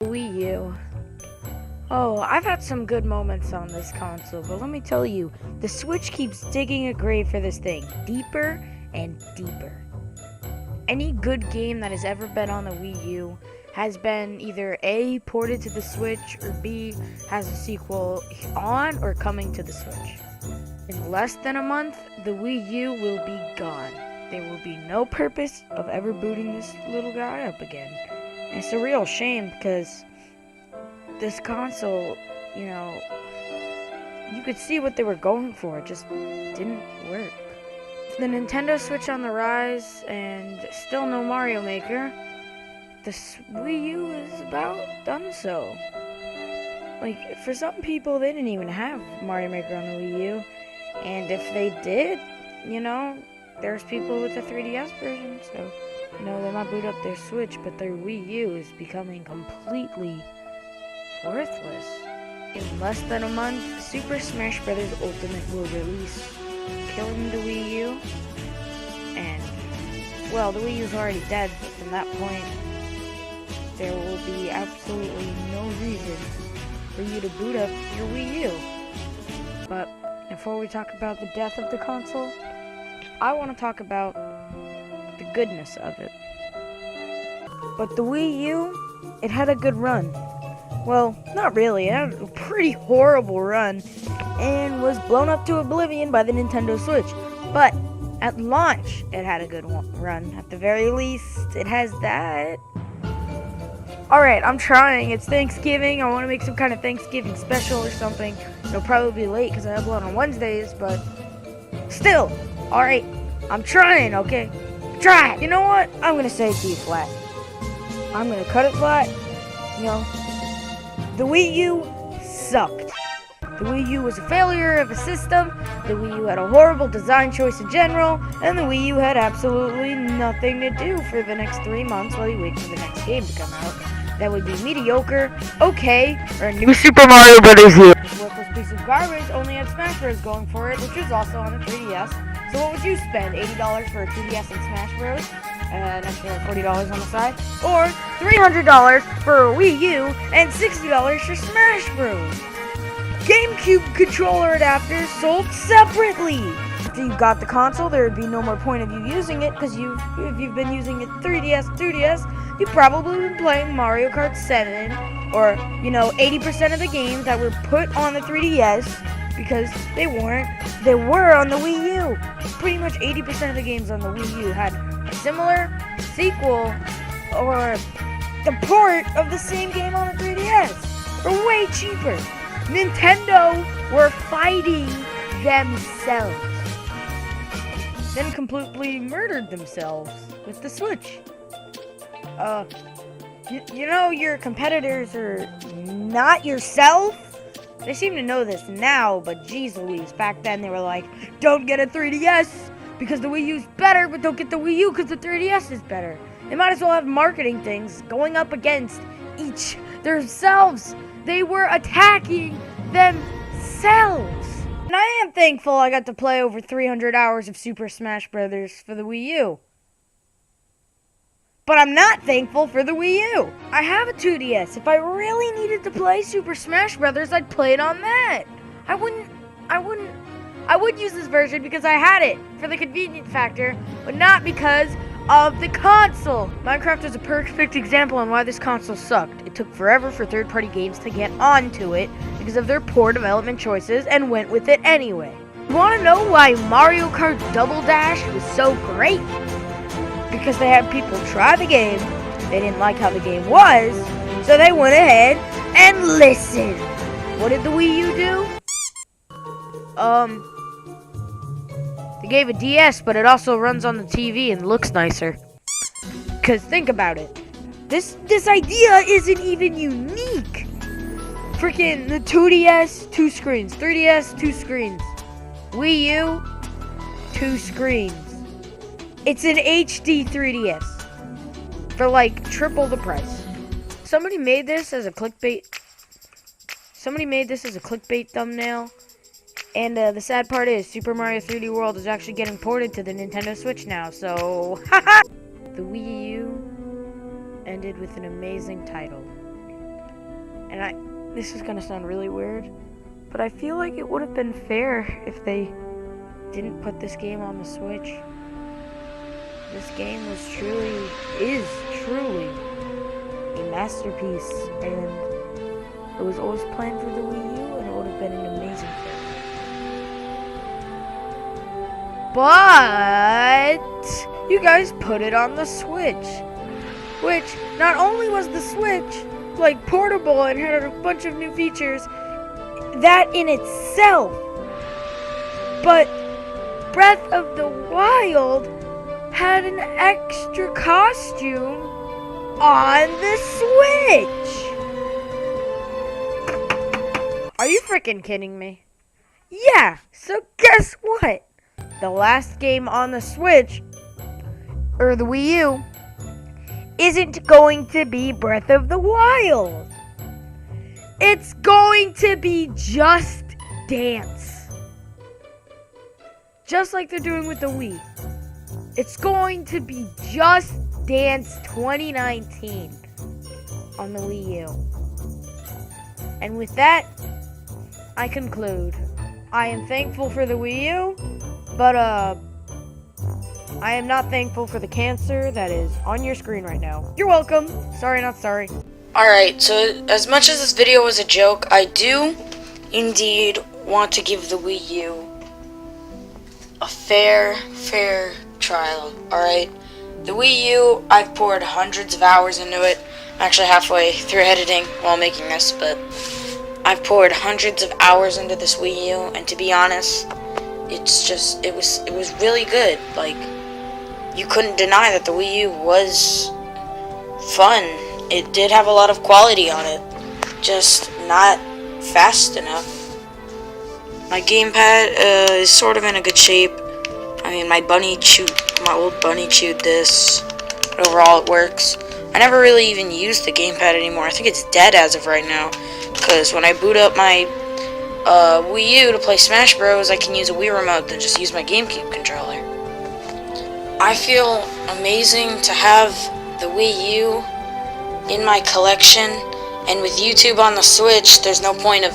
Wii U. Oh, I've had some good moments on this console, but let me tell you, the Switch keeps digging a grave for this thing, deeper and deeper. Any good game that has ever been on the Wii U has been either A, ported to the Switch, or B, has a sequel on or coming to the Switch. In less than a month, the Wii U will be gone. There will be no purpose of ever booting this little guy up again. And it's a real shame because this console, you could see what they were going for. It just didn't work. With the Nintendo Switch on the rise and still no Mario Maker, the Wii U is about done so. Like, for some people, they didn't even have Mario Maker on the Wii U. And if they did, there's people with a 3DS version, so, they might boot up their Switch, but their Wii U is becoming completely worthless. In less than a month, Super Smash Bros. Ultimate will release, killing the Wii U. And, well, the Wii U's already dead, but from that point, there will be absolutely no reason for you to boot up your Wii U. But before we talk about the death of the console, I want to talk about the goodness of it. But the Wii U, it had a good run. Well, not really. It had a pretty horrible run and was blown up to oblivion by the Nintendo Switch. But at launch, it had a good run. At the very least, it has that. Alright, I'm trying. It's Thanksgiving. I want to make some kind of Thanksgiving special or something. It'll probably be late because I upload on Wednesdays, but still. Alright, I'm trying, okay? Try. You know what? I'm going to say D flat. I'm going to cut it flat. The Wii U sucked. The Wii U was a failure of a system. The Wii U had a horrible design choice in general. And the Wii U had absolutely nothing to do for the next 3 months while you wait for the next game to come out. That would be mediocre, okay, or a new Super Mario Bros. U. This worthless piece of garbage only had Smash Bros. Going for it, which was also on the 3DS. So what would you spend? $80 for a 2DS and Smash Bros? An extra $40 on the side? Or $300 for a Wii U and $60 for Smash Bros? GameCube controller adapters sold separately. After you got the console, there would be no more point of you using it because if you've been using it 3DS, 2DS, you've probably been playing Mario Kart 7 or 80% of the games that were put on the 3DS because they were on the Wii U. Pretty much 80% of the games on the Wii U had a similar sequel or the port of the same game on the 3DS for way cheaper. Nintendo were fighting themselves. Then completely murdered themselves with the Switch. Your competitors are not yourself? They seem to know this now, but geez Louise, back then they were like, don't get a 3DS because the Wii U's better, but don't get the Wii U because the 3DS is better. They might as well have marketing things going up against each themselves. They were attacking themselves. And I am thankful I got to play over 300 hours of Super Smash Bros. For the Wii U. But I'm not thankful for the Wii U. I have a 2DS. If I really needed to play Super Smash Bros., I'd play it on that. I would use this version because I had it for the convenience factor, but not because of the console. Minecraft is a perfect example on why this console sucked. It took forever for third-party games to get onto it because of their poor development choices and went with it anyway. You want to know why Mario Kart Double Dash was so great? Because they had people try the game, they didn't like how the game was, so they went ahead and listened. What did the Wii U do? They gave a DS, but it also runs on the TV and looks nicer. Cause think about it. This idea isn't even unique. Freaking the 2DS, 2 screens. 3DS, 2 screens. Wii U, 2 screens. It's an HD 3DS. For like triple the price. Somebody made this as a clickbait thumbnail. And the sad part is, Super Mario 3D World is actually getting ported to the Nintendo Switch now, so haha! The Wii U ended with an amazing title. and this is gonna sound really weird, but I feel like it would have been fair if they didn't put this game on the Switch. This game is truly a masterpiece, and it was always planned for the Wii U, and it would have been an amazing thing. But you guys put it on the Switch, which not only was the Switch like portable and had a bunch of new features, that in itself, but Breath of the Wild had an extra costume on the Switch. Are you freaking kidding me? Yeah, so guess what? The last game on the Switch, or the Wii U, isn't going to be Breath of the Wild. It's going to be Just Dance. Just like they're doing with the Wii. It's going to be Just Dance 2019 on the Wii U. And with that, I conclude. I am thankful for the Wii U, but I am not thankful for the cancer that is on your screen right now. You're welcome. Sorry, not sorry. Alright, so as much as this video was a joke, I do indeed want to give the Wii U a fair trial, alright? The Wii U, I've poured hundreds of hours into it. I'm actually halfway through editing while making this, but I've poured hundreds of hours into this Wii U, and to be honest, it was really good. Like, you couldn't deny that the Wii U was fun. It did have a lot of quality on it, just not fast enough. My gamepad is sort of in a good shape. I mean, my old bunny chewed this, but overall it works. I never really even used the gamepad anymore. I think it's dead as of right now, because when I boot up my Wii U to play Smash Bros, I can use a Wii remote than just use my GameCube controller. I feel amazing to have the Wii U in my collection, and with YouTube on the Switch, there's no point of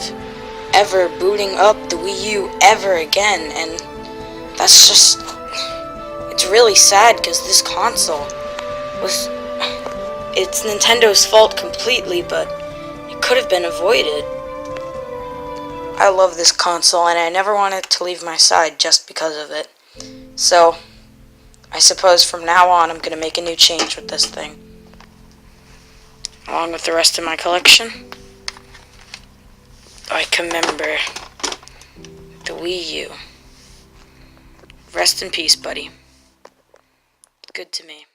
ever booting up the Wii U ever again, and that's just, it's really sad, because this console it's Nintendo's fault completely, but it could have been avoided. I love this console, and I never wanted to leave my side just because of it. So, I suppose from now on, I'm going to make a new change with this thing, along with the rest of my collection. I commember the Wii U. Rest in peace, buddy. Good to me.